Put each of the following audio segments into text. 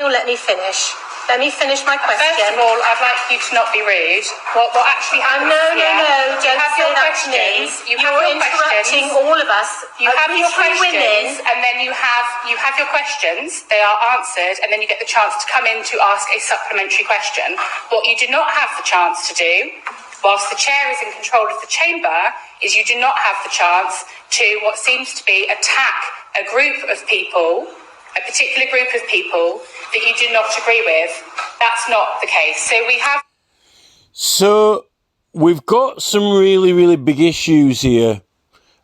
or let me finish? Let me finish my question. First of all, I'd like you to not be rude. What actually happens No, don't say that to me. You're interrupting all of us. You have your questions, and then you have your questions. They are answered, and then you get the chance to come in to ask a supplementary question. What you do not have the chance to do, whilst the chair is in control of the chamber, is you do not have the chance to what seems to be attack a group of people, a particular group of people that you do not agree with. That's not the case. So we've got some really, really big issues here.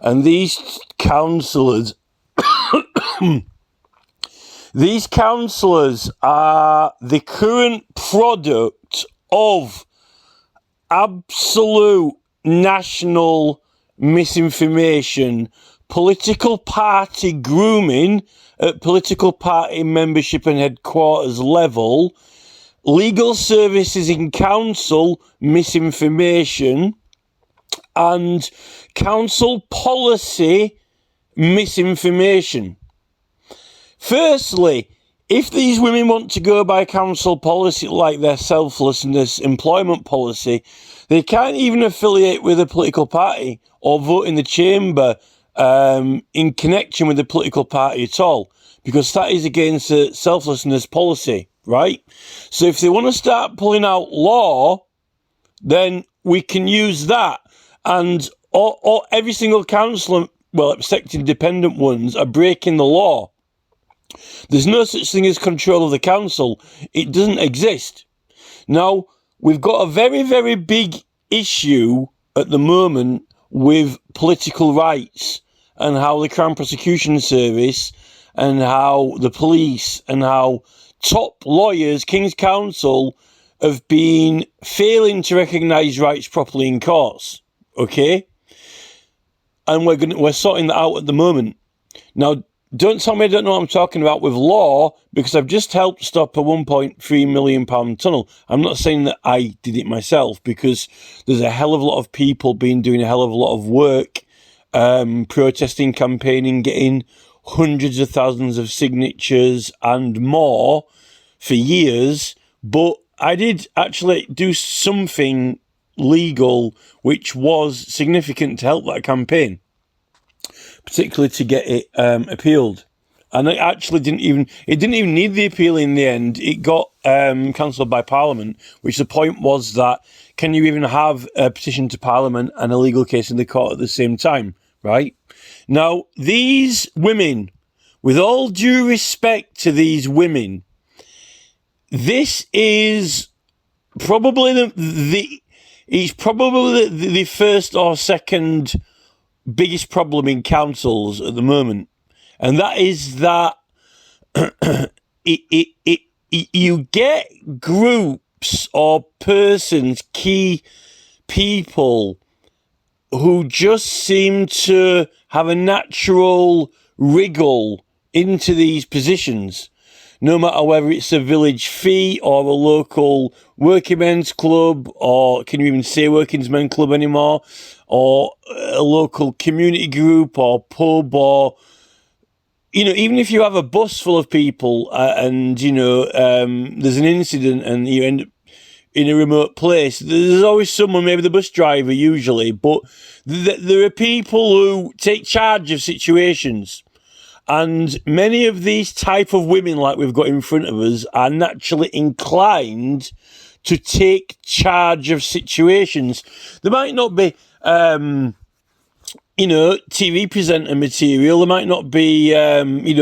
And these councillors, are the current product of absolute national misinformation, political party grooming at political party membership and headquarters level, legal services in council misinformation, and council policy misinformation. Firstly, if these women want to go by council policy like their selflessness employment policy, they can't even affiliate with a political party or vote in the chamber in connection with the political party at all, because that is against the selflessness policy, right? So if they want to start pulling out law, then we can use that. And or every single councillor, well, except independent ones, are breaking the law. There's no such thing as control of the council. It doesn't exist. Now, we've got a very, very big issue at the moment with political rights and how the Crown Prosecution Service and how the police and how top lawyers, King's Counsel, have been failing to recognise rights properly in courts. Okay? And we're sorting that out at the moment. Now, don't tell me I don't know what I'm talking about with law, because I've just helped stop a £1.3 million tunnel. I'm not saying that I did it myself, because there's a hell of a lot of people doing a hell of a lot of work, protesting, campaigning, getting hundreds of thousands of signatures and more for years. But I did actually do something legal which was significant to help that campaign, particularly to get it appealed. And it actually didn't even need the appeal in the end. It got cancelled by Parliament, which the point was that, can you even have a petition to Parliament and a legal case in the court at the same time, right? Now, these women, with all due respect to these women, this is probably the first or second biggest problem in councils at the moment, and that is that you get groups or persons, key people, who just seem to have a natural wriggle into these positions, no matter whether it's a village fee or a local working men's club, or can you even say working men's club anymore, or a local community group or pub, or, you know, even if you have a bus full of people and, you know, there's an incident and you end up in a remote place, there's always someone, maybe the bus driver usually, but there are people who take charge of situations. And many of these type of women, like we've got in front of us, are naturally inclined to take charge of situations. There might not be, TV presenter material. There might not be,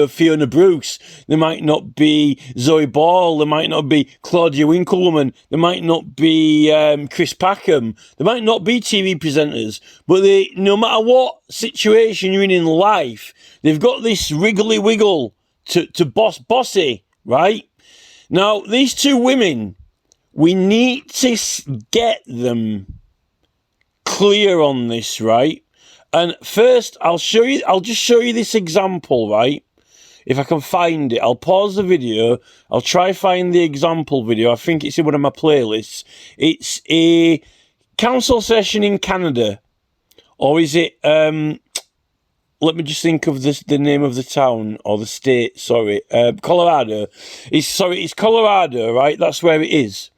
Fiona Bruce. There might not be Zoe Ball. There might not be Claudia Winklewoman. There might not be Chris Packham. There might not be TV presenters. But no matter what situation you're in life, they've got this wriggly wiggle to bossy, right? Now, these two women, we need to get them clear on this, right? And first, I'll just show you this example, right? If I can find it, I'll pause the video. I'll try find the example video. I think it's in one of my playlists. It's a council session in Canada. Or is it, let me just think of the name of the town or the state. Sorry, Colorado. It's Colorado, right? That's where it is.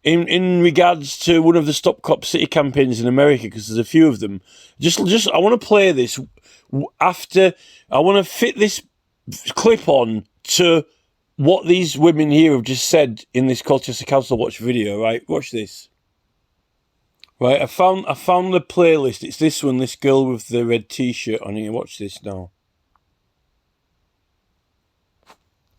In regards to one of the Stop Cop City campaigns in America, because there's a few of them. Just I want to play this after. I want to fit this clip on to what these women here have just said in this Colchester Council Watch video. Right, watch this. Right, I found the playlist. It's this one. This girl with the red T-shirt on here. Watch this now.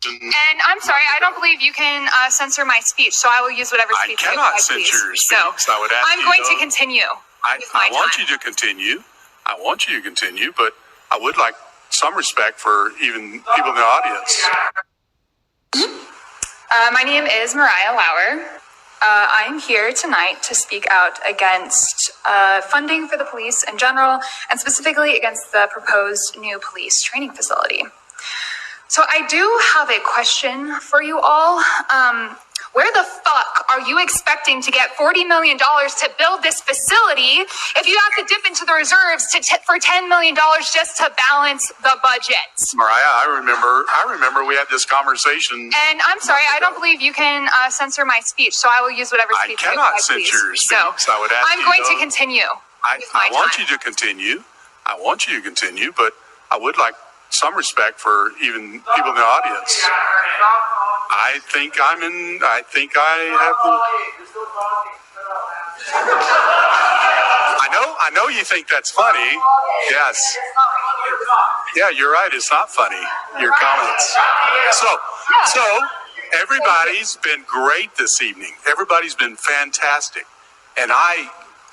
And I'm sorry, I don't believe you can censor my speech, so I will use whatever speech I cannot censor your speech. So I would ask I'm going to continue. I want you to continue. I want you to continue, but I would like some respect for even people in the audience. My name is Mariah Lauer. I'm here tonight to speak out against funding for the police in general, and specifically against the proposed new police training facility. So I do have a question for you all. Where the fuck are you expecting to get $40 million to build this facility if you have to dip into the reserves for $10 million just to balance the budget? Mariah, I remember we had this conversation. And I'm sorry, I don't believe you can censor my speech, so I will use whatever speech I cannot censor your speech. So I would ask I'm going to continue. I want you to continue. I want you to continue, but I would like some respect for even people in the audience. I think I have the... I know you think that's funny. Yes. Yeah, you're right. It's not funny, your comments. So everybody's been great this evening. Everybody's been fantastic. And I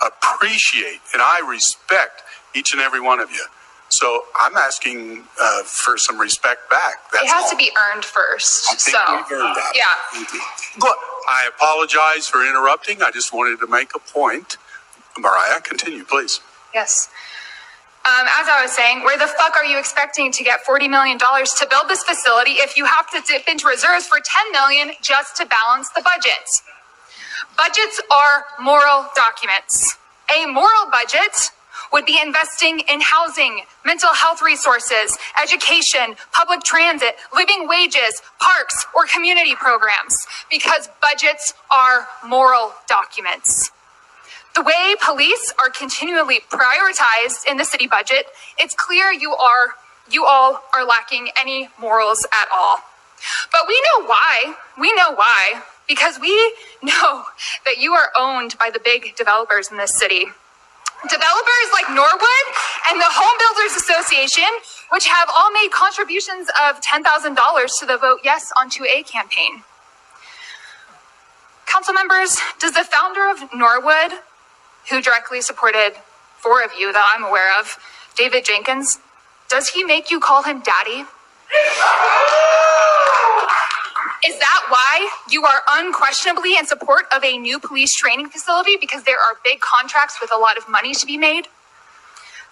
appreciate and I respect each and every one of you. So I'm asking for some respect back. It has to be earned first. I think we've earned that. Yeah. Thank you. Look, I apologize for interrupting. I just wanted to make a point. Mariah, continue, please. Yes. As I was saying, where the fuck are you expecting to get $40 million to build this facility if you have to dip into reserves for $10 million just to balance the budget? Budgets are moral documents. A moral budget would be investing in housing, mental health resources, education, public transit, living wages, parks, or community programs, because budgets are moral documents. The way police are continually prioritized in the city budget, it's clear you all are lacking any morals at all. But we know why. We know why. Because we know that you are owned by the big developers in this city. Developers like Norwood and the Home Builders Association, which have all made contributions of $10,000 to the Vote Yes on 2A campaign. Council members, does the founder of Norwood, who directly supported 4 of you that I'm aware of, David Jenkins, does he make you call him daddy? Is that why you are unquestionably in support of a new police training facility? Because there are big contracts with a lot of money to be made?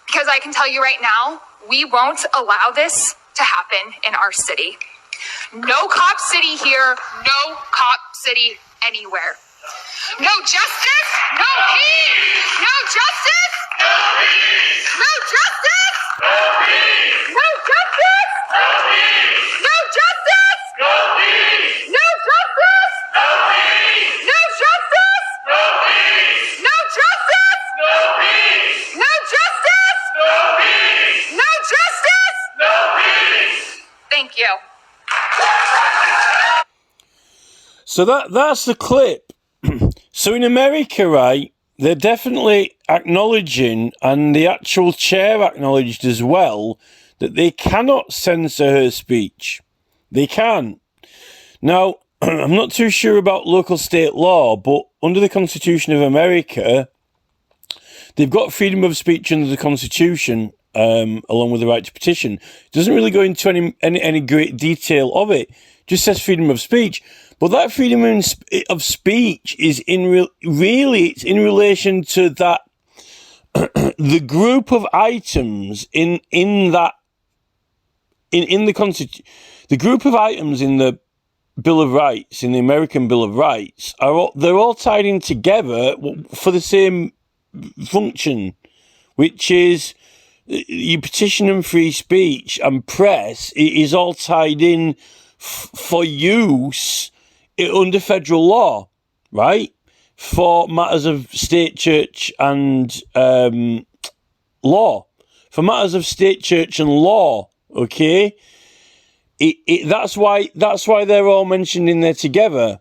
Because I can tell you right now, we won't allow this to happen in our city. No cop city here, no cop city anywhere. No justice, no peace. No justice, no peace. No justice, no peace. No justice, no peace. No justice, no peace. No justice, no peace. No justice, no peace. No justice, no peace. No justice, no peace. No justice, no peace. Thank you. So that's the clip. So in America, right, they're definitely acknowledging, and the actual chair acknowledged as well, that they cannot censor her speech. They can't. Now, I'm not too sure about local state law, but under the Constitution of America, they've got freedom of speech under the Constitution, along with the right to petition. It doesn't really go into any great detail of it. It just says freedom of speech. But that freedom of speech is it's in relation to that the group of items in the Constitution, the group of items in the Bill of Rights, in the American Bill of Rights, they're all tied in together for the same function, which is your petition and free speech and press is all tied in for use under federal law, right? For matters of state, church, and law. For matters of state, church, and law, okay? That's why they're all mentioned in there together.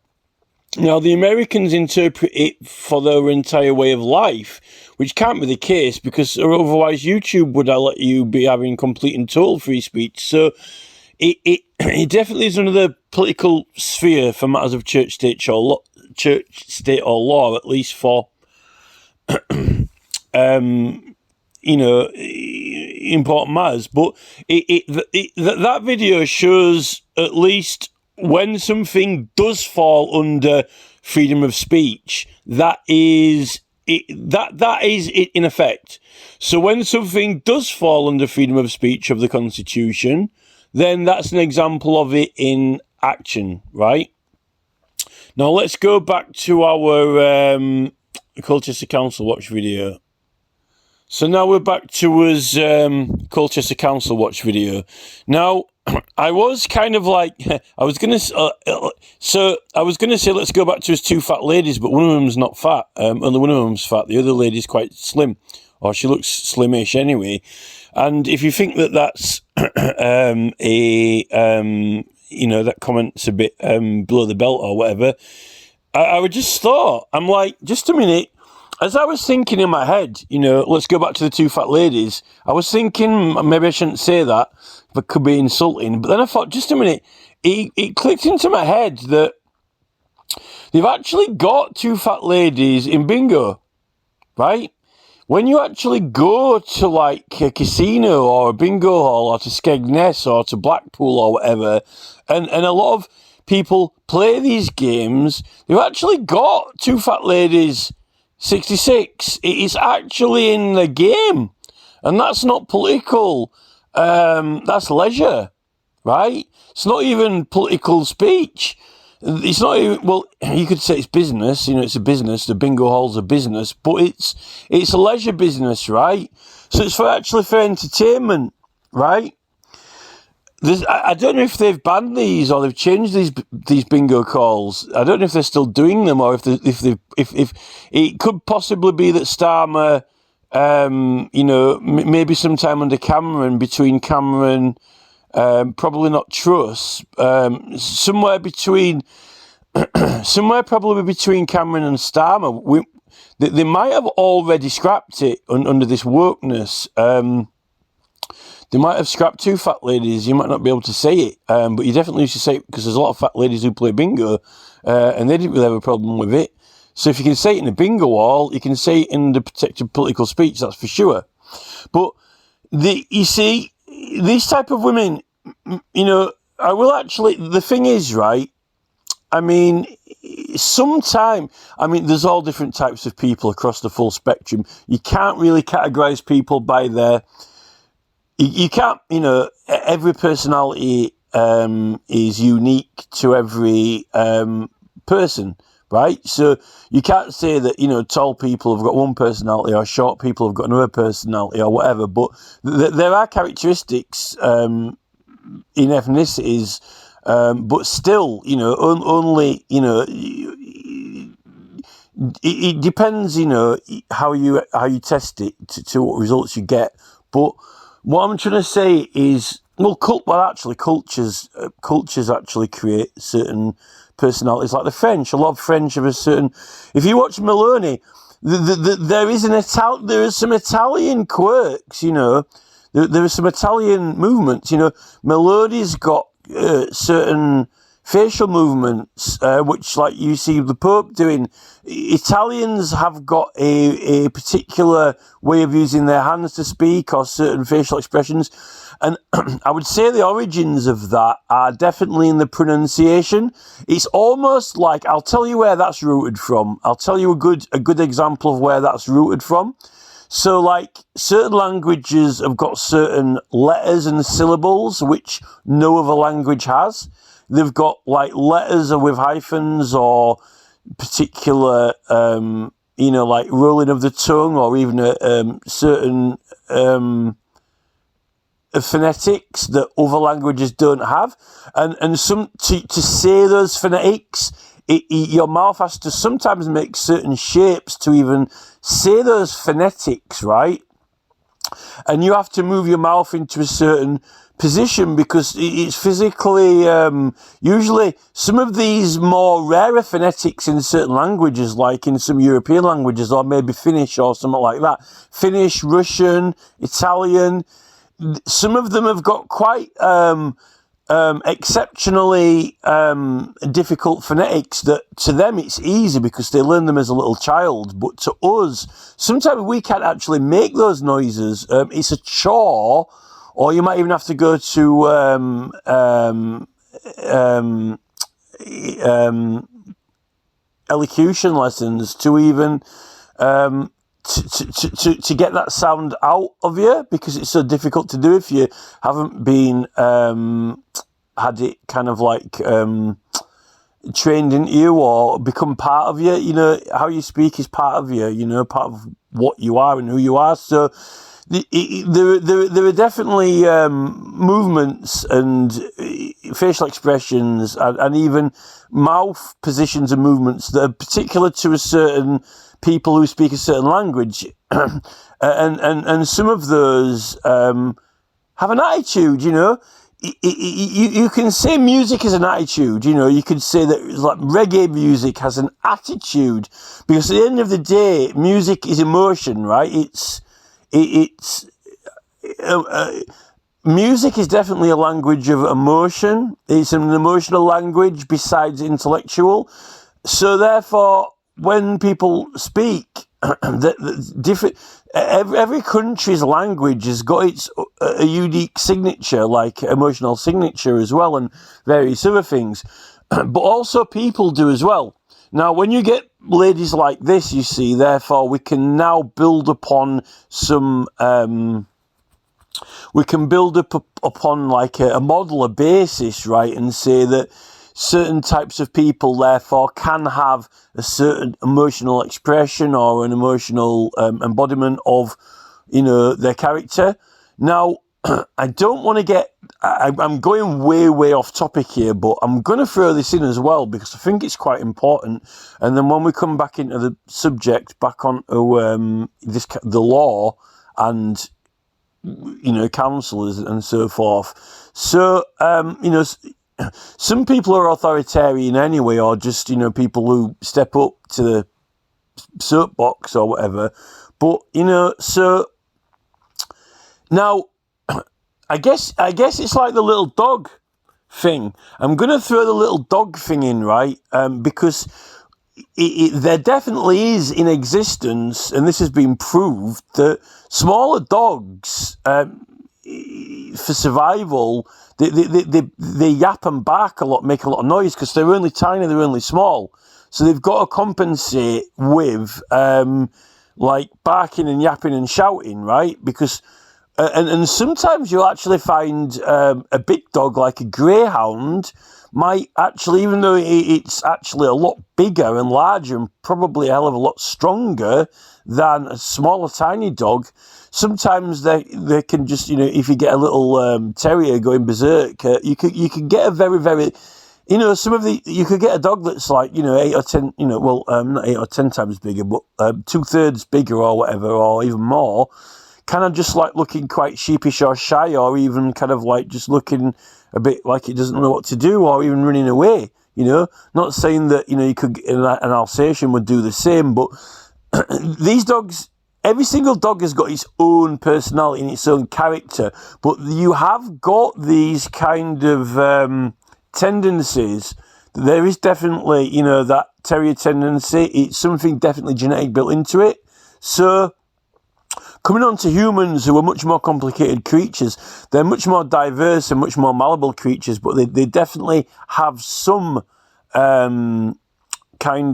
Now, the Americans interpret it for their entire way of life, which can't be the case because otherwise YouTube would let you be having complete and total free speech. So it definitely is under the political sphere for matters of church, state, or law, at least for important matters. But that video shows at least when something does fall under freedom of speech, that is it in effect. So when something does fall under freedom of speech of the Constitution, then that's an example of it in action, right? Now let's go back to our Colchester Council Watch video. So now we're back to us Colchester Council Watch video. Now, I was kind of like, I was gonna say let's go back to us two fat ladies, but one of them's not fat. Only one of them's fat. The other lady's quite slim, or she looks slimish anyway. And if you think that that's that comment's a bit below the belt or whatever, I would just thought, I'm like, just a minute. As I was thinking in my head, let's go back to the two fat ladies, I was thinking maybe I shouldn't say that, but could be insulting. But then I thought, just a minute, it clicked into my head that they've actually got two fat ladies in bingo, right? When you actually go to like a casino or a bingo hall or to Skegness or to Blackpool or whatever, and a lot of people play these games, they've actually got two fat ladies 66. It is actually in the game. And that's not political. That's leisure, right? It's not even political speech. It's not even, well, you could say it's business, it's a business, the bingo hall's a business, but it's a leisure business, right? So it's actually for entertainment, right? I don't know if they've banned these or they've changed these bingo calls. I don't know if they're still doing them or if it could possibly be that Starmer, maybe sometime under Cameron, between Cameron, probably not Truss, somewhere probably between Cameron and Starmer. They might have already scrapped it under this wokeness. They might have scrapped two fat ladies. You might not be able to say it, but you definitely used to say it because there's a lot of fat ladies who play bingo, and they didn't really have a problem with it. So if you can say it in a bingo hall, you can say it in the protected political speech, that's for sure. but you see, these type of women, I will actually, the thing is, right, I mean, there's all different types of people across the full spectrum. You can't really categorize people by their, you can't, every personality is unique to every person, right? So you can't say that, tall people have got one personality or short people have got another personality or whatever, but there are characteristics in ethnicities, but still, only, it depends, how you test it to what results you get. But what I'm trying to say is, cultures actually create certain personalities, like the French. A lot of French have a certain. If you watch Meloni, there is some Italian quirks. There are some Italian movements. Meloni's got certain facial movements, which, like you see the Pope doing. Italians have got a particular way of using their hands to speak or certain facial expressions. And I would say the origins of that are definitely in the pronunciation. It's almost like, I'll tell you where that's rooted from. I'll tell you a good example of where that's rooted from. So, like, certain languages have got certain letters and syllables which no other language has. They've got, like, letters with hyphens or particular, like rolling of the tongue, or even certain phonetics that other languages don't have, and some to say those phonetics, your mouth has to sometimes make certain shapes to even say those phonetics, right? And you have to move your mouth into a certain position because it's physically, usually some of these more rarer phonetics in certain languages, like in some European languages, or maybe Finnish or something like that. Finnish, Russian, Italian, some of them have got quite exceptionally difficult phonetics that to them it's easy because they learn them as a little child, but to us sometimes we can't actually make those noises. It's a chore, or you might even have to go to elocution lessons to even to get that sound out of you, because it's so difficult to do if you haven't been had it kind of like trained into you or become part of you. You know, how you speak is part of you, you know, part of what you are and who you are. So there are definitely movements and facial expressions and even mouth positions and movements that are particular to a certain people who speak a certain language, and some of those have an attitude. You know, you can say music is an attitude. You know, you could say that like reggae music has an attitude, because at the end of the day, music is emotion, right? Music is definitely a language of emotion. It's an emotional language besides intellectual. So therefore, when people speak, every country's language has got its a unique signature, like emotional signature as well, and various other things. But also people do as well. Now, when you get ladies like this, you see, therefore, we can now build upon some. We can build upon like a model, a basis, right, and say that certain types of people, therefore, can have a certain emotional expression or an emotional embodiment of, you know, their character. Now, I don't want to get... I'm going way off topic here, but I'm going to throw this in as well because I think it's quite important. And then when we come back into the subject, back onto the law and, you know, counsellors and so forth. So, you know, some people are authoritarian anyway, or just, you know, people who step up to the soapbox or whatever. But, you know, so now I guess it's like the little dog thing. I'm going to throw the little dog thing in, right? Because there definitely is in existence, and this has been proved, that smaller dogs, for survival, they yap and bark a lot, make a lot of noise because they're only tiny, they're only small. So they've got to compensate with like barking and yapping and shouting, right? Because and sometimes you'll actually find a big dog like a greyhound might actually, even though it's actually a lot bigger and larger and probably a hell of a lot stronger than a smaller tiny dog, sometimes they can just, you know, if you get a little terrier going berserk, you could get a very, you know, you could get a dog that's like, you know, 8 or 10, you know, well, not 8 or 10 times bigger, but 2/3 bigger or whatever, or even more, kind of just like looking quite sheepish or shy, or even kind of like just looking a bit like it doesn't know what to do, or even running away, you know. Not saying that, you know, you could, an Alsatian would do the same, but these dogs, every single dog has got its own personality and its own character, but you have got these kind of tendencies. There is definitely, you know, that terrier tendency. It's something definitely genetic built into it. So coming on to humans, who are much more complicated creatures, they're much more diverse and much more malleable creatures, but they definitely have some kind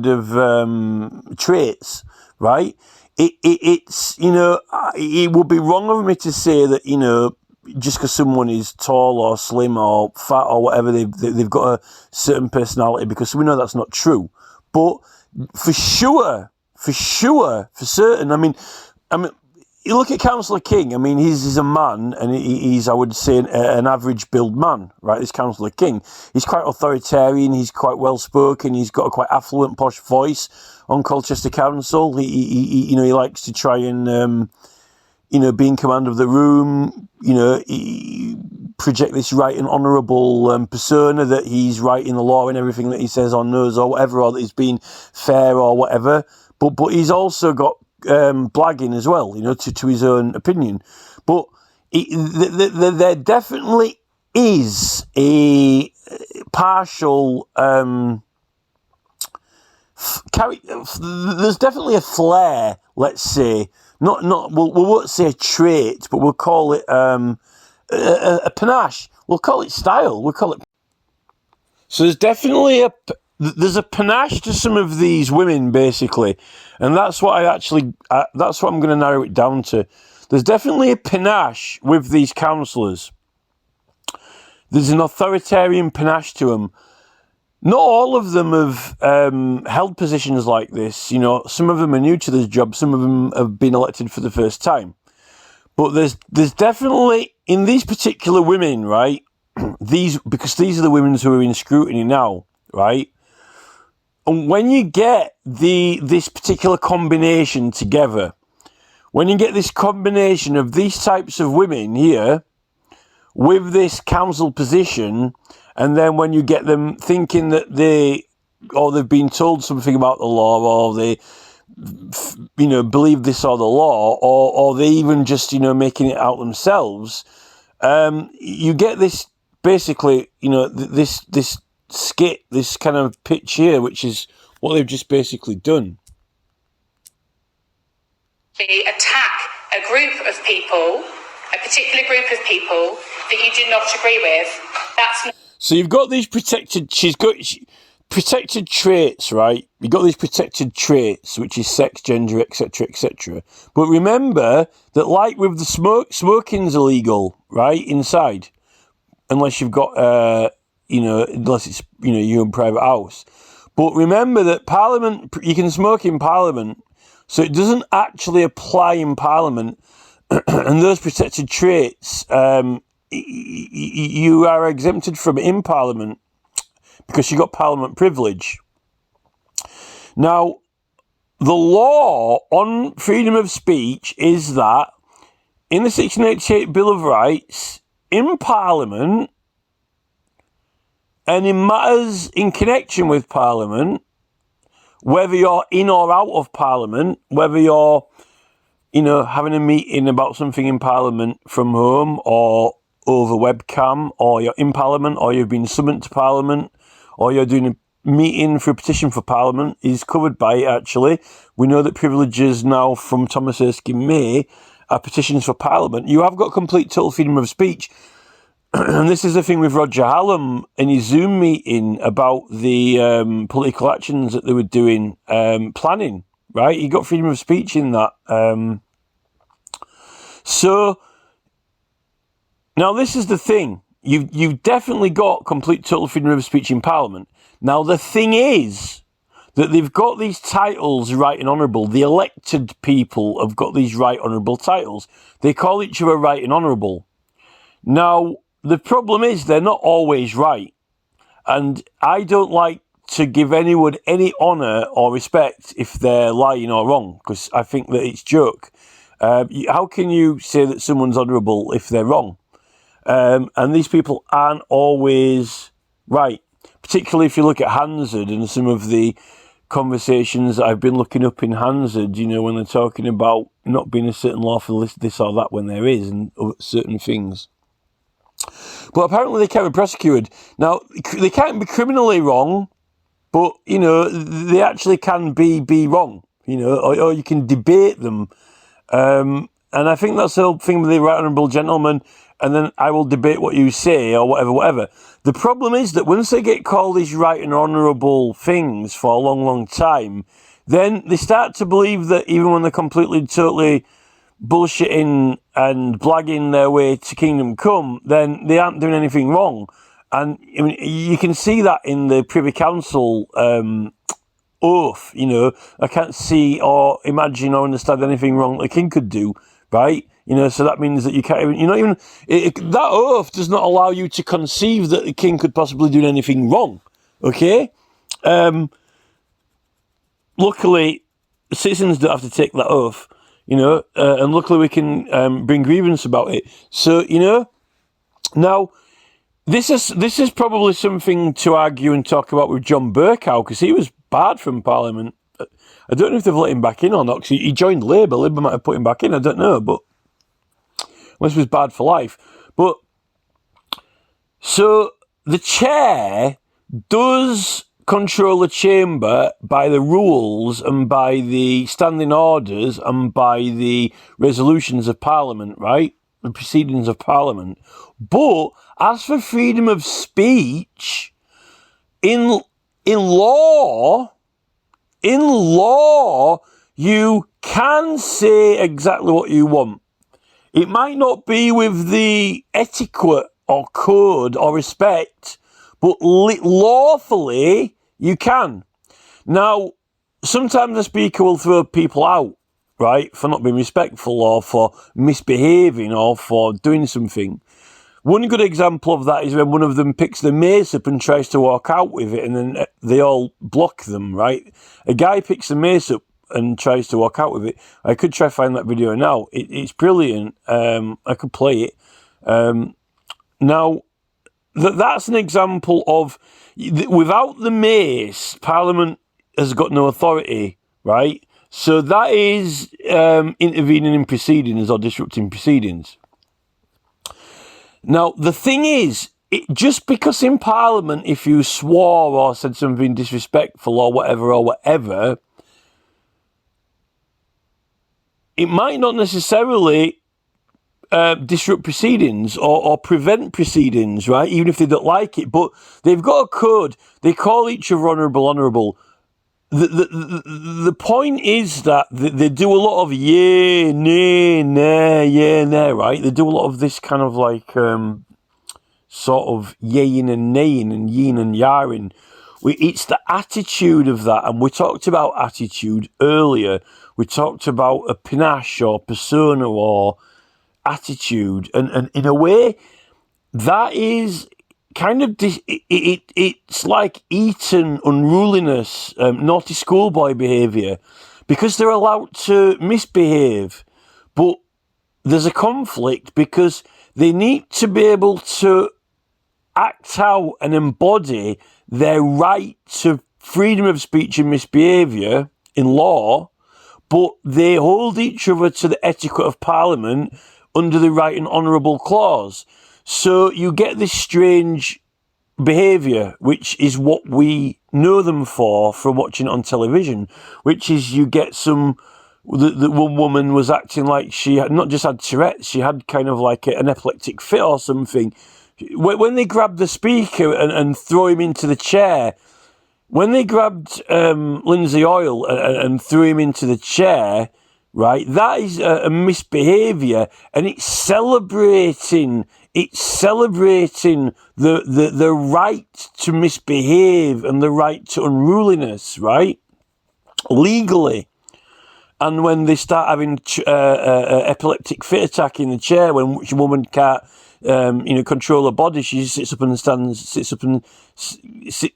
of traits, right? It's, you know, it would be wrong of me to say that, you know, just because someone is tall or slim or fat or whatever, they've got a certain personality, because we know that's not true. But for certain, I mean, you look at Councillor King. I mean, he's a man, and he's, I would say, an average build man, right? This Councillor King, he's quite authoritarian. He's quite well spoken. He's got a quite affluent, posh voice on Colchester Council. He likes to try and, be in command of the room. He project this right and honourable persona that he's right in the law and everything that he says or knows or whatever, or that he's been fair or whatever. But he's also got blagging as well, to his own opinion. But there definitely is a partial there's definitely a flair, let's say, we won't say a trait, but we'll call it a panache. We'll call it style. We'll call it. So there's definitely there's a panache to some of these women, basically, and that's what that's what I'm going to narrow it down to. There's definitely a panache with these councillors. There's an authoritarian panache to them. Not all of them have held positions like this. Some of them are new to this job. Some of them have been elected for the first time. But there's definitely, in these particular women, right, because these are the women who are in scrutiny now, right? And when you get this particular combination together, when you get this combination of these types of women here with this council position, and then when you get them thinking that they've been told something about the law, or they, believe this or the law, or they even just, making it out themselves, you get this, basically, this skit, this kind of pitch here, which is what they've just basically done. They attack a group of people, a particular group of people that you do not agree with. That's not. So you've got these protected traits, right? You've got these protected traits, which is sex, gender, etc., etc. But remember that, like with the smoking's illegal, right, inside, unless you've got, unless it's, your own private house. But remember that Parliament, you can smoke in Parliament, so it doesn't actually apply in Parliament, and those protected traits, you are exempted from it in Parliament because you got Parliament privilege. Now, the law on freedom of speech is that in the 1688 Bill of Rights, in Parliament, and in matters in connection with Parliament, whether you're in or out of Parliament, whether you're, having a meeting about something in Parliament from home or over webcam, or you're in Parliament, or you've been summoned to Parliament, or you're doing a meeting for a petition for Parliament, is covered by it, actually. We know that privileges now from Thomas Erskine May are petitions for Parliament. You have got complete total freedom of speech. And this is the thing with Roger Hallam in his Zoom meeting about the political actions that they were doing, planning, right? He got freedom of speech in that. So, now this is the thing. You've definitely got complete total freedom of speech in Parliament. Now, the thing is that they've got these titles, right and honourable. The elected people have got these right honourable titles. They call each other right and honourable. Now, the problem is they're not always right. And I don't like to give anyone any honour or respect if they're lying or wrong, because I think that it's joke. How can you say that someone's honourable if they're wrong? And these people aren't always right, particularly if you look at Hansard and some of the conversations that I've been looking up in Hansard, when they're talking about not being a certain lawful this or that when there is, and certain things. But apparently they can't be prosecuted. Now, they can't be criminally wrong, but, they actually can be wrong, or you can debate them. And I think that's the whole thing with the right honourable gentleman, and then I will debate what you say, or whatever. The problem is that once they get called these right and honourable things for a long, long time, then they start to believe that even when they're completely, totally bullshitting and blagging their way to kingdom come, then they aren't doing anything wrong. And I mean, you can see that in the Privy Council oath. I can't see or imagine or understand anything wrong the king could do right? You know, so that means that you can't even, you're not even, that oath does not allow you to conceive that the king could possibly do anything wrong, okay? Luckily, citizens don't have to take that oath, you know, and luckily we can bring grievance about it. So, you know, now, this is probably something to argue and talk about with John Bercow, because he was barred from Parliament. I don't know if they've let him back in or not, because he joined Labour. Labour might have put him back in, I don't know, but unless he was barred for life. But, so, the chair does control the chamber by the rules and by the standing orders and by the resolutions of Parliament, right? The proceedings of Parliament. But as for freedom of speech, in law, you can say exactly what you want. It might not be with the etiquette or code or respect, but lawfully you can. Now, sometimes the speaker will throw people out, right, for not being respectful or for misbehaving or for doing something. One good example of that is when one of them picks the mace up and tries to walk out with it, and then they all block them, right? A guy picks the mace up and tries to walk out with it. I could try to find that video now. It's brilliant. I could play it. Now, that's an example of, without the mace, Parliament has got no authority, right? So that is intervening in proceedings or disrupting proceedings. Now, the thing is, just because in Parliament, if you swore or said something disrespectful or whatever, it might not necessarily disrupt proceedings or prevent proceedings, right? Even if they don't like it, but they've got a code. They call each other honourable. The point is that they do a lot of yeah, nay, nah, yeah, nah, right? They do a lot of this kind of like sort of yaying and naying and yin and yaring. It's the attitude of that, and we talked about attitude earlier. We talked about a panache or persona or attitude, and in a way, that is kind of it's like Eton unruliness, naughty schoolboy behaviour, because they're allowed to misbehave, but there's a conflict because they need to be able to act out and embody their right to freedom of speech and misbehaviour in law, but they hold each other to the etiquette of Parliament under the right and honourable clause. So you get this strange behaviour, which is what we know them for from watching it on television, which is you get the one woman was acting like she had not just had Tourette's, she had kind of like an epileptic fit or something. When they grabbed the speaker and throw him into the chair, when they grabbed Lindsay Hoyle and threw him into the chair, right, that is a misbehaviour, and it's celebrating the right to misbehave and the right to unruliness, right, legally. And when they start having epileptic fit attack in the chair, when which woman can't control her body, she sits up and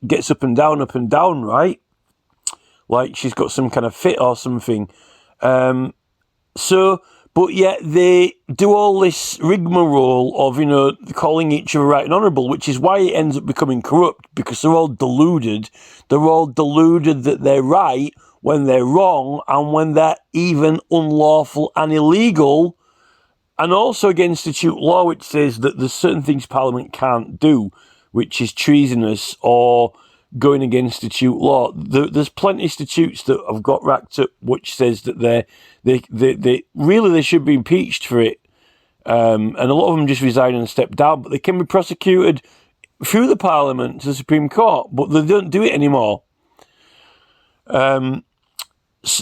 gets up and down, right? Like she's got some kind of fit or something. But yet they do all this rigmarole of, calling each other right and honourable, which is why it ends up becoming corrupt, because they're all deluded. They're all deluded that they're right when they're wrong, and when they're even unlawful and illegal, and also against statute law, which says that there's certain things Parliament can't do, which is treasonous or going against statute law. There's plenty of statutes that have got racked up, which says that they should be impeached for it, and a lot of them just resign and step down, but they can be prosecuted through the Parliament to the Supreme Court, but they don't do it anymore.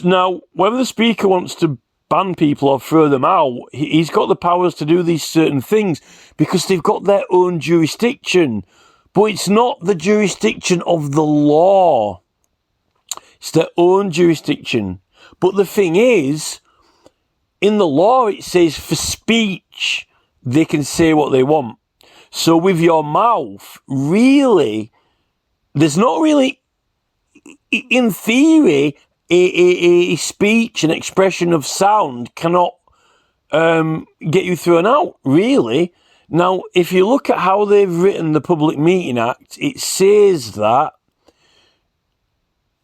Now, whether the Speaker wants to ban people or throw them out, he's got the powers to do these certain things because they've got their own jurisdiction. But it's not the jurisdiction of the law. It's their own jurisdiction. But the thing is, in the law, it says for speech, they can say what they want. So with your mouth, really, there's not really, in theory, a speech, an expression of sound cannot get you thrown out, really. Now, if you look at how they've written the Public Meeting Act, it says that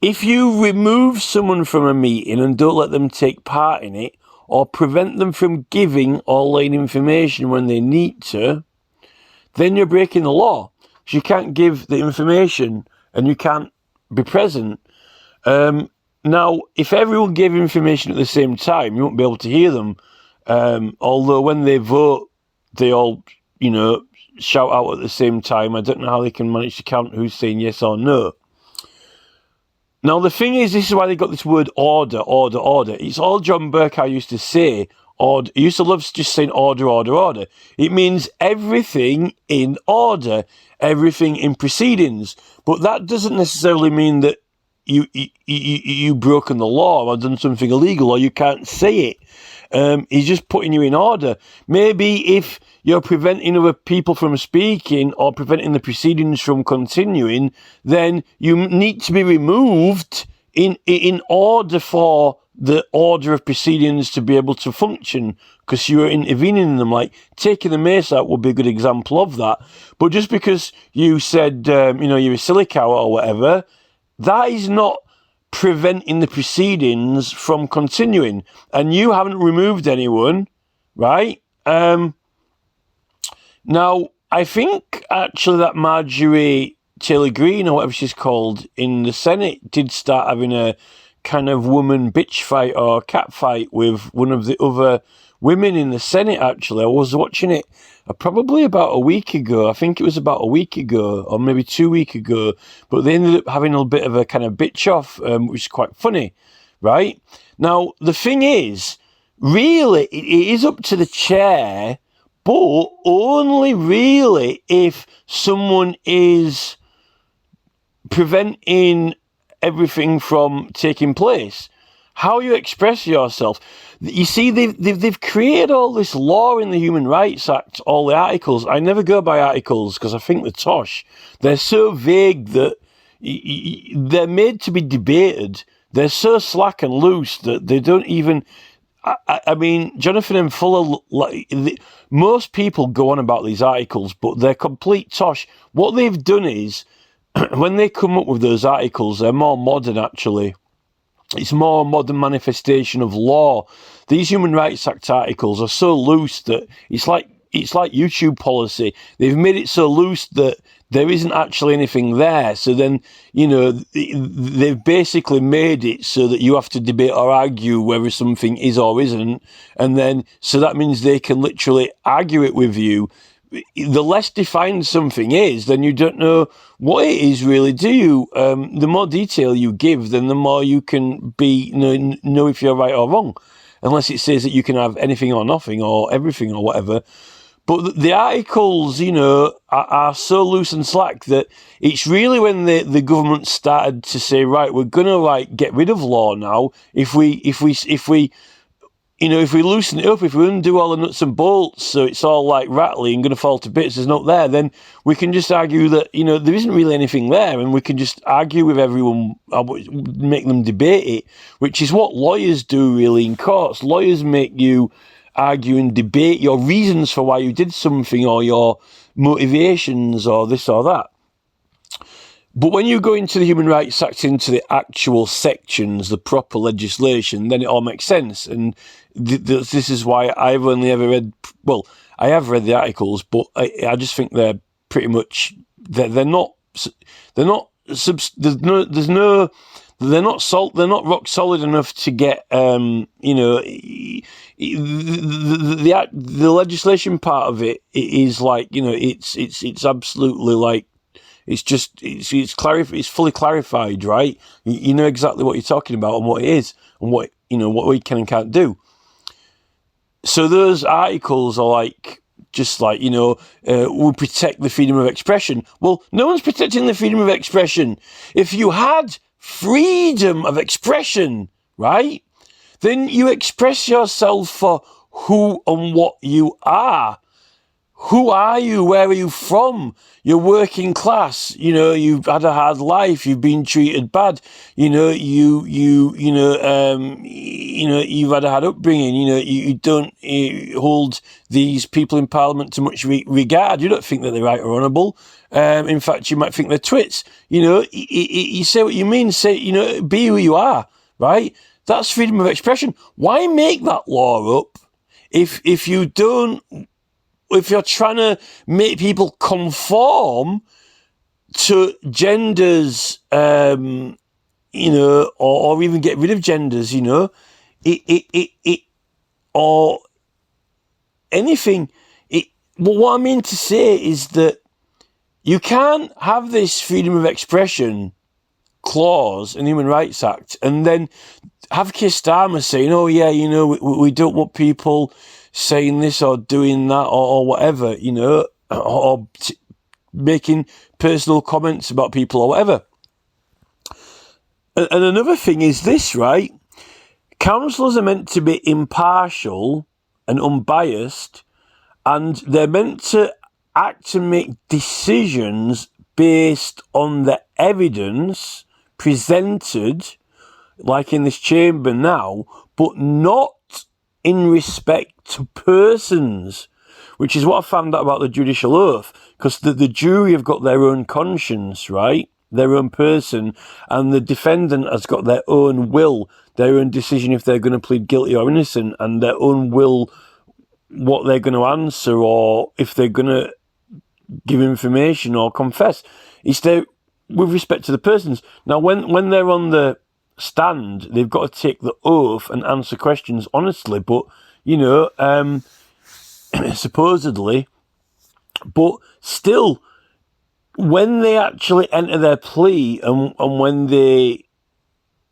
if you remove someone from a meeting and don't let them take part in it, or prevent them from giving or laying information when they need to, then you're breaking the law. So you can't give the information and you can't be present. Now, if everyone gave information at the same time, you won't be able to hear them. Although when they vote, they all, shout out at the same time. I don't know how they can manage to count who's saying yes or no. Now, the thing is, this is why they got this word order, order, order. It's all John Burke used to say. Order. He used to love just saying order, order, order. It means everything in order, everything in proceedings. But that doesn't necessarily mean that you've broken the law or done something illegal or you can't say it. He's just putting you in order. Maybe if you're preventing other people from speaking or preventing the proceedings from continuing, then you need to be removed in order for the order of proceedings to be able to function, because you are intervening in them. Like taking the mace out would be a good example of that. But just because you said, you're a silly cow or whatever, that is not preventing the proceedings from continuing. And you haven't removed anyone, right? Now, I think actually that Marjorie Taylor Greene, or whatever she's called, in the Senate did start having a kind of woman bitch fight or cat fight with one of the other women in the Senate, actually. I was watching it probably about a week ago. I think it was about a week ago or maybe 2 weeks ago. But they ended up having a bit of a kind of bitch off, which is quite funny, right? Now, the thing is, really, it is up to the chair, but only really if someone is preventing everything from taking place. How you express yourself. You see, they've created all this law in the Human Rights Act, all the articles. I never go by articles because I think they're tosh. They're so vague that they're made to be debated. They're so slack and loose that they don't even... I mean, Jonathan M. Fuller, most people go on about these articles, but they're complete tosh. What they've done is, when they come up with those articles, they're more modern, actually. It's more a modern manifestation of law. These Human Rights Act articles are so loose that it's like YouTube policy. They've made it so loose that there isn't actually anything there. So then, they've basically made it so that you have to debate or argue whether something is or isn't. And then, so that means they can literally argue it with you. The less defined something is, then you don't know what it is really, do you? The more detail you give, then the more you can know if you're right or wrong. Unless it says that you can have anything or nothing or everything or whatever. But the articles, are so loose and slack that it's really when the government started to say, right, we're going to get rid of law now. If we loosen it up, if we undo all the nuts and bolts, so it's all rattly and going to fall to bits, there's not there, then we can just argue that, there isn't really anything there, and we can just argue with everyone, make them debate it, which is what lawyers do really in courts. Lawyers make you argue and debate your reasons for why you did something or your motivations or this or that. But when you go into the Human Rights Act, into the actual sections, the proper legislation, then it all makes sense. And this is why I've only ever read, I have read the articles, but I just think they're pretty much, they're not rock solid enough to get, the legislation part of it is it's absolutely it's fully clarified, right? You know exactly what you're talking about and what it is and what we can and can't do. So those articles are we protect the freedom of expression. Well, no one's protecting the freedom of expression. If you had freedom of expression, right, then you express yourself for who and what you are. Who are you? Where are you from? You're working class. You know, you've had a hard life. You've been treated bad. You know, you've had a hard upbringing. You know, you don't hold these people in Parliament to much regard. You don't think that they're right or honourable. In fact, you might think they're twits. You know, you say what you mean. Say, you know, be who you are, right? That's freedom of expression. Why make that law up if you don't? If you're trying to make people conform to genders, you know, or even get rid of genders, you know, or anything. But what I mean to say is that you can't have this freedom of expression clause in the Human Rights Act and then have Keir Starmer saying, oh yeah, you know, we don't want people saying this or doing that or whatever, you know, or making personal comments about people or whatever. And another thing is this, right? Councillors are meant to be impartial and unbiased, and they're meant to act and make decisions based on the evidence presented, like in this chamber now, but not in respect to persons, which is what I found out about the judicial oath, because the jury have got their own conscience, right? Their own person, and the defendant has got their own will, their own decision if they're going to plead guilty or innocent, and their own will what they're going to answer or if they're going to give information or confess. It's there with respect to the persons. Now, when they're on the stand, they've got to take the oath and answer questions honestly, but you know, supposedly, but still, when they actually enter their plea and when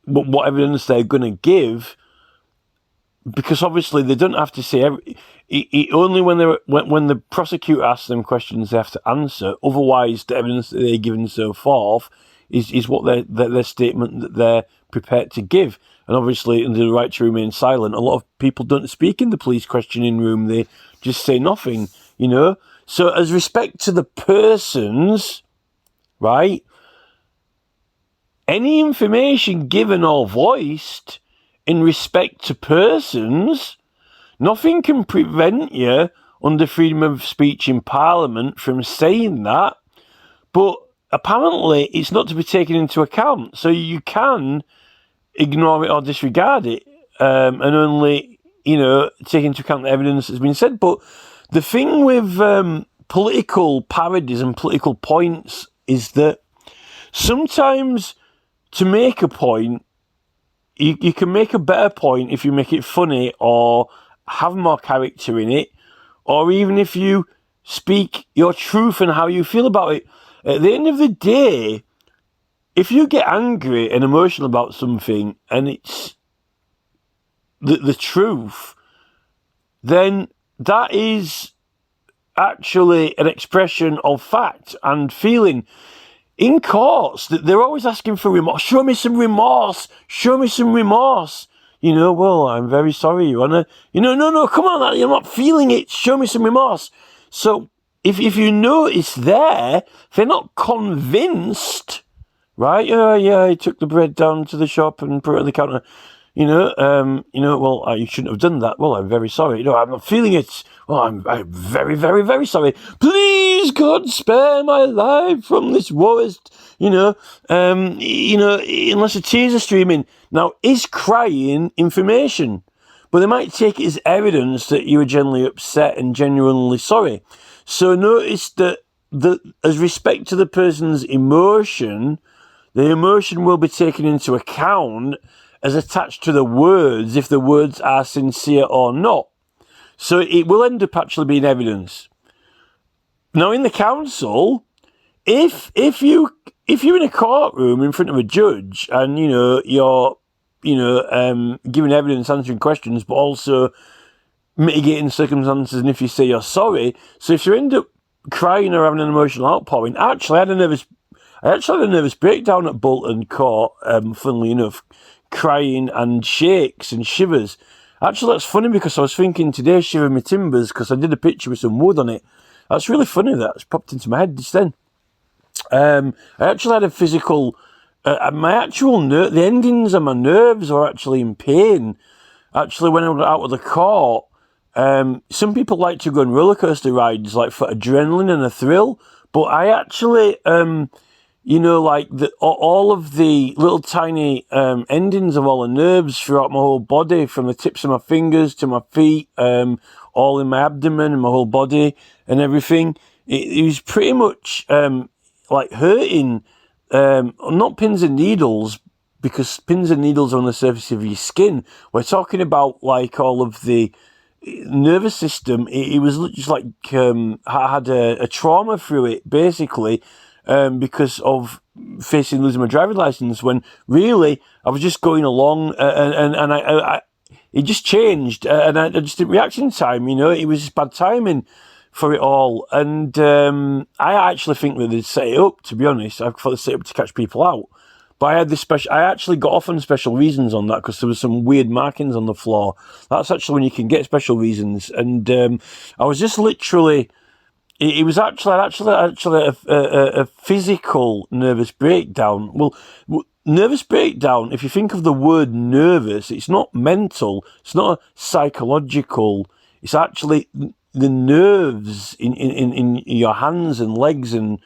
what evidence they're going to give, because obviously they don't have to say only when the prosecutor asks them questions they have to answer. Otherwise, the evidence that they're given so forth is what their statement that they're prepared to give. And obviously, under the right to remain silent, a lot of people don't speak in the police questioning room. They just say nothing, you know. So as respect to the persons, right, any information given or voiced in respect to persons, nothing can prevent you under freedom of speech in Parliament from saying that. But apparently it's not to be taken into account. So you can ignore it or disregard it, and only, you know, take into account the evidence that's been said. But the thing with political parodies and political points is that sometimes to make a point, you can make a better point if you make it funny or have more character in it, or even if you speak your truth and how you feel about it. At the end of the day, if you get angry and emotional about something and it's the truth, then that is actually an expression of fact and feeling. In courts, they're always asking for remorse. Show me some remorse. Show me some remorse. You know, well, I'm very sorry, Your Honour. You know, no, come on, you're not feeling it. Show me some remorse. So if you know it's there, if they're not convinced, right? Yeah, he took the bread down to the shop and put it on the counter. Well, you shouldn't have done that. Well, I'm very sorry. You know, I'm not feeling it. Well, I'm very, very, very sorry. Please, God, spare my life from this worst, unless the tears are streaming. Now, is crying information? But they might take it as evidence that you were genuinely upset and genuinely sorry. So notice that as respect to the person's emotion, the emotion will be taken into account as attached to the words, if the words are sincere or not. So it will end up actually being evidence. Now, in the council, if you're in a courtroom in front of a judge and you're giving evidence, answering questions, but also mitigating circumstances, and if you say you're sorry, so if you end up crying or having an emotional outpouring, I actually had a nervous breakdown at Bolton Court, funnily enough, crying and shakes and shivers. Actually, that's funny because I was thinking today, shiver my timbers, because I did a picture with some wood on it. That's really funny. That's popped into my head just then. I actually had a physical, my actual the endings of my nerves are actually in pain. Actually, when I was out of the court, some people like to go on roller coaster rides, like for adrenaline and a thrill. But I actually, like all of the little tiny endings of all the nerves throughout my whole body, from the tips of my fingers to my feet, all in my abdomen and my whole body and everything. It was pretty much like hurting, not pins and needles, because pins and needles are on the surface of your skin. We're talking about like all of the nervous system. It was just like I had a trauma through it, basically, because of losing my driving license, when really I was just going along and I it just changed and I just didn't react in time. It was just bad timing for it all. And I actually think that they set it up, to be honest. I thought they set it up to catch people out. But I had this I actually got off on special reasons on that because there was some weird markings on the floor. That's actually when you can get special reasons. And I was just literally, it was actually a physical nervous breakdown. Well, nervous breakdown, if you think of the word nervous, it's not mental, it's not psychological, it's actually the nerves in your hands and legs and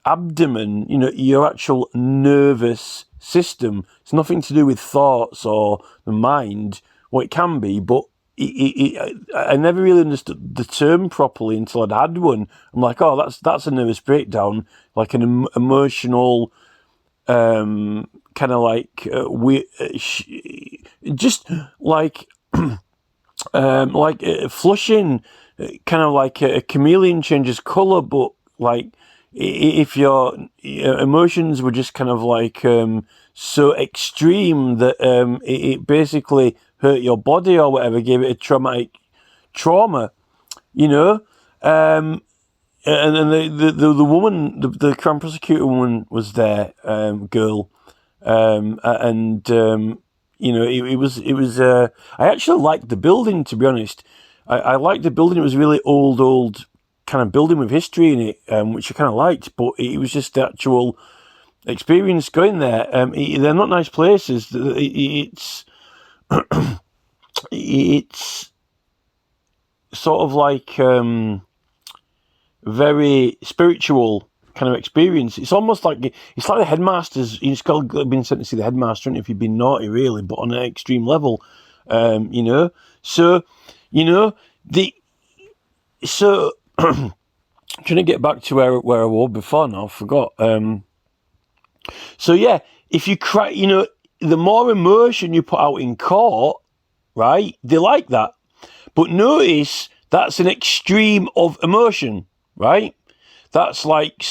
abdomen, your actual nervous system. It's nothing to do with thoughts or the mind. Well, it can be, but I never really understood the term properly until I'd had one. I'm like, oh, that's a nervous breakdown, like an emotional, kind of like just like flushing, kind of like a chameleon changes colour, but like if your emotions were just kind of like so extreme that it basically hurt your body or whatever, gave it a traumatic trauma, and the woman, the Crown Prosecutor woman was there, girl, and it was. I actually liked the building, to be honest. I liked the building. It was really old kind of building with history in it, which I kind of liked. But it was just the actual experience going there. They're not nice places. It's it's sort of like very spiritual kind of experience. It's almost like the headmasters. You've been sent to see the headmaster, and if you've been naughty, really, but on an extreme level, So, trying to get back to where I was before now, I forgot. So yeah, if you cry, the more emotion you put out in court, right? They like that. But notice that's an extreme of emotion, right? That's like,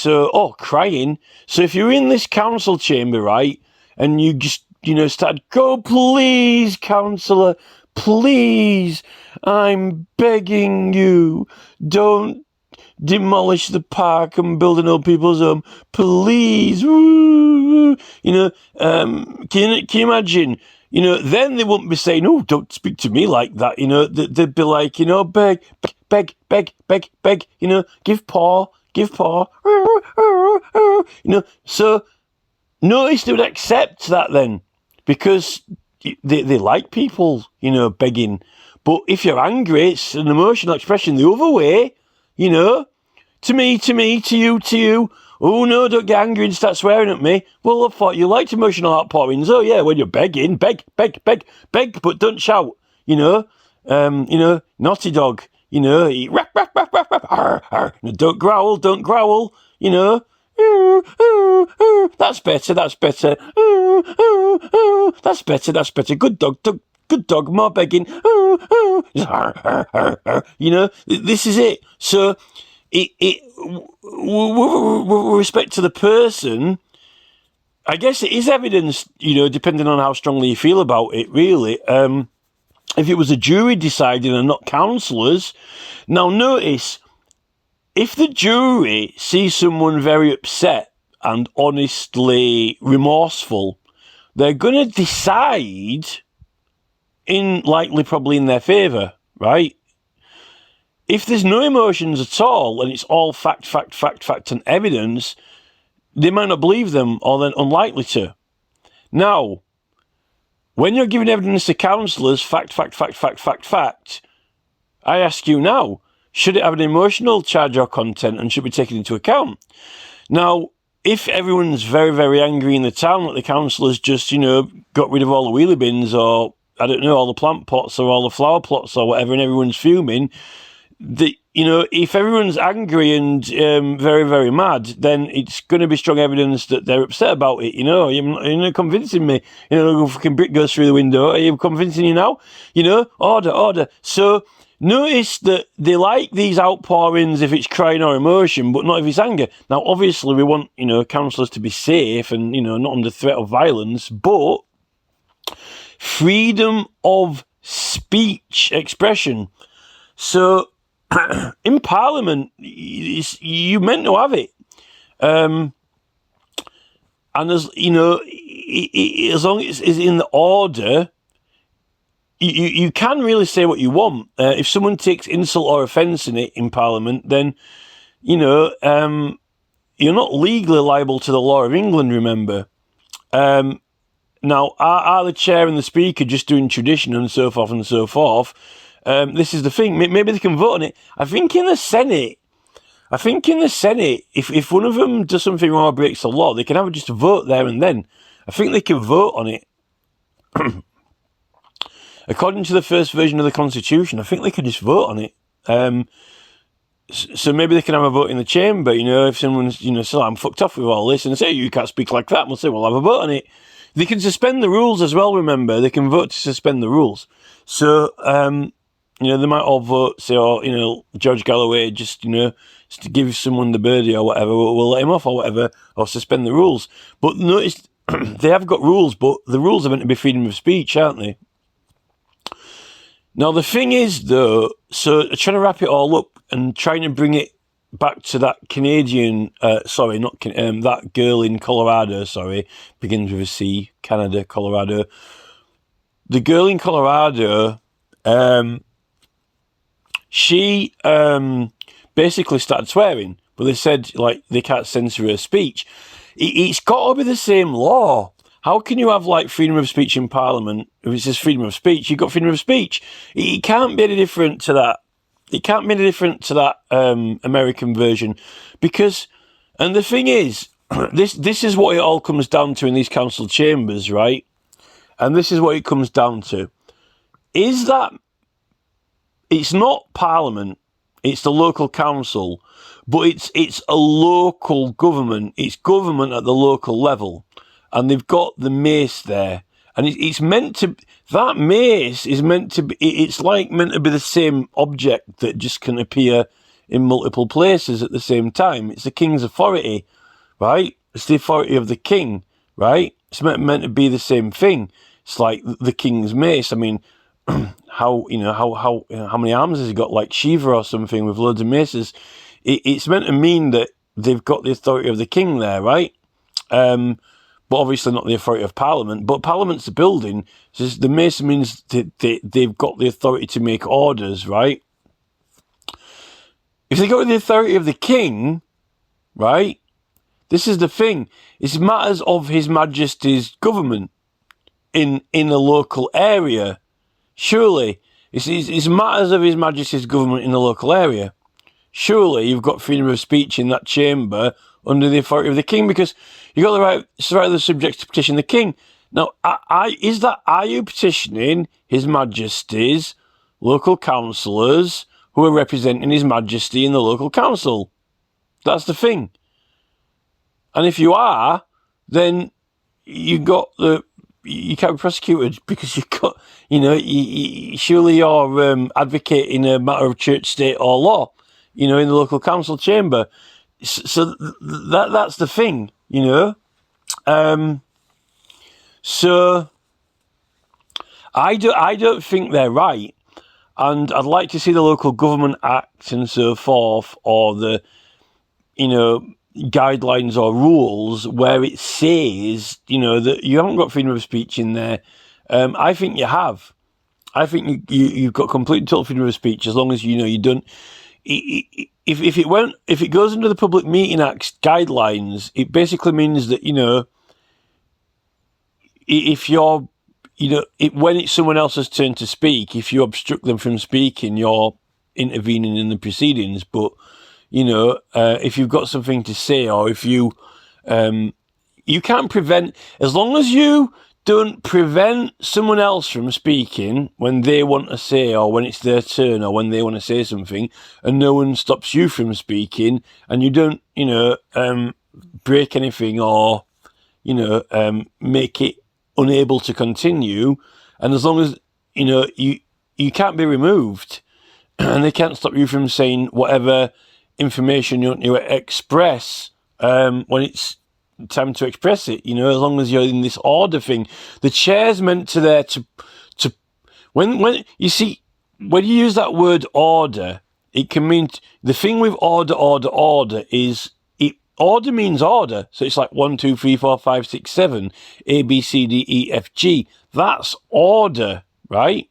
crying. So if you're in this council chamber, right, and you just, start, go, please, councillor, please, I'm begging you, don't demolish the park and build an old people's home, please, woo, can you imagine, then they wouldn't be saying, oh, don't speak to me like that, they'd be like, beg, give paw, so notice they would accept that then, because they like people, begging. But if you're angry, it's an emotional expression the other way, to me, to you. Oh no, don't get angry and start swearing at me. Well, I thought you liked emotional outpourings. Oh yeah, when you're begging, beg, but don't shout, naughty dog, rap, arr, arr. No, don't growl, that's better. That's better. Good dog. More begging. This is it. So, with respect to the person, I guess it is evidence. Depending on how strongly you feel about it. Really, if it was a jury deciding and not counsellors. Now, notice, if the jury sees someone very upset and honestly remorseful, they're going to decide probably in their favour, right? If there's no emotions at all and it's all fact and evidence, they might not believe them, or they're unlikely to. Now, when you're giving evidence to councillors, fact, I ask you now, should it have an emotional charge or content and should be taken into account? Now, if everyone's very, very angry in the town that the councillors just, got rid of all the wheelie bins, or, I don't know, all the plant pots or all the flower plots or whatever, and everyone's fuming, if everyone's angry and very, very mad, then it's going to be strong evidence that they're upset about it. You're not convincing me. A fucking brick goes through the window. Are you convincing you now? Order. So notice that they like these outpourings if it's crying or emotion, but not if it's anger. Now, obviously, we want councillors to be safe and not under threat of violence, but freedom of speech, expression. So in Parliament, you meant to have it, and as as long as it's in the order, you can really say what you want. If someone takes insult or offence in Parliament, then you're not legally liable to the law of England. Remember, now are the chair and the speaker just doing tradition and so forth and so forth? This is the thing. Maybe they can vote on it. I think in the Senate, if one of them does something wrong or breaks the law, they can have just a vote there and then. I think they can vote on it. According to the first version of the Constitution, I think they can just vote on it. So maybe they can have a vote in the chamber, if someone's, so I'm fucked off with all this, and they say, you can't speak like that, and we'll say, we'll have a vote on it. They can suspend the rules as well, remember. They can vote to suspend the rules. So, they might all vote, say, George Galloway, just to give someone the birdie or whatever, we'll let him off or whatever, or suspend the rules. But notice, they have got rules, but the rules are meant to be freedom of speech, aren't they? Now, the thing is, though, so trying to wrap it all up and trying to bring it back to that Canadian, that girl in Colorado, begins with a C, Canada, Colorado. The girl in Colorado, she basically started swearing, but they said, they can't censor her speech. It's got to be the same law. How can you have, freedom of speech in Parliament? If it says freedom of speech, you've got freedom of speech. It can't be any different to that. It can't be any different to that American version. Because, and the thing is, this is what it all comes down to in these council chambers, right? And this is what it comes down to. Is that it's not Parliament, it's the local council, but it's a local government. It's government at the local level. And they've got the mace there. And it's meant to, that mace is meant to be, it's meant to be the same object that just can appear in multiple places at the same time. It's the king's authority, right? It's the authority of the king, right? It's meant to be the same thing. It's like the king's mace. I mean, how many arms has he got? Like Shiva or something with loads of maces. It's meant to mean that they've got the authority of the king there, right? But obviously not the authority of Parliament. But Parliament's the building. So the mace means they've got the authority to make orders, right? If they got the authority of the king, right? This is the thing. It's matters of His Majesty's government in a local area. Surely, it's matters of His Majesty's government in the local area. Surely you've got freedom of speech in that chamber under the authority of the king, because you've got the right of the subjects to petition the king. Now, are you petitioning His Majesty's local councillors who are representing His Majesty in the local council? That's the thing. And if you are, then you can't be prosecuted, because you've got, surely you're advocating a matter of church, state or law, in the local council chamber. So that's the thing, So I don't think they're right, and I'd like to see the Local Government Act and so forth, or the guidelines or rules where it says, you know, that you haven't got freedom of speech in there. I think you have. I think you've got complete and total freedom of speech as long as you know you don't. If it goes under the Public Meeting Act guidelines, it basically means that, you know, if you're, you know, when it's someone else's turn to speak, if you obstruct them from speaking, you're intervening in the proceedings. But, you know, if you've got something to say, or if you can't prevent, as long as you don't prevent someone else from speaking when they want to say, or when it's their turn, or when they want to say something, and no one stops you from speaking, and you don't, you know, break anything, or, you know, make it unable to continue, and as long as, you know, you can't be removed, and they can't stop you from saying whatever information you want to express when it's time to express it, you know, as long as you're in this order thing. The chair's meant to there to when you see, when you use that word order, it can mean, the thing with order is, order means order. So it's like 1, 2, 3, 4, 5, 6, 7, A, B, C, D, E, F, G. That's order, right?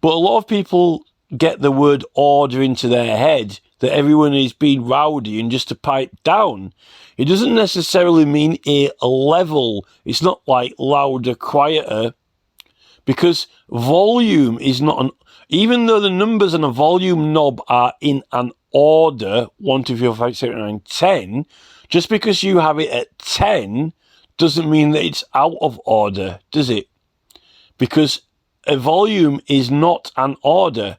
But a lot of people get the word order into their head, that everyone is being rowdy and just to pipe down. It doesn't necessarily mean a level. It's not like louder, quieter, because volume is not an, even though the numbers on a volume knob are in an order, 1, 2, 3, 4, 5, 6, 7, 8, 9, 10, just because you have it at 10 doesn't mean that it's out of order, does it? Because a volume is not an order.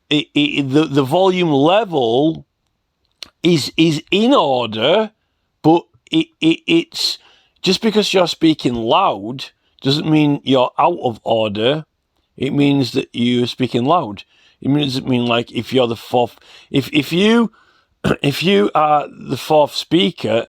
The volume level is in order, but it's just because you're speaking loud doesn't mean you're out of order. It means that you're speaking loud. It doesn't mean, like, if you're the fourth, if you are the fourth speaker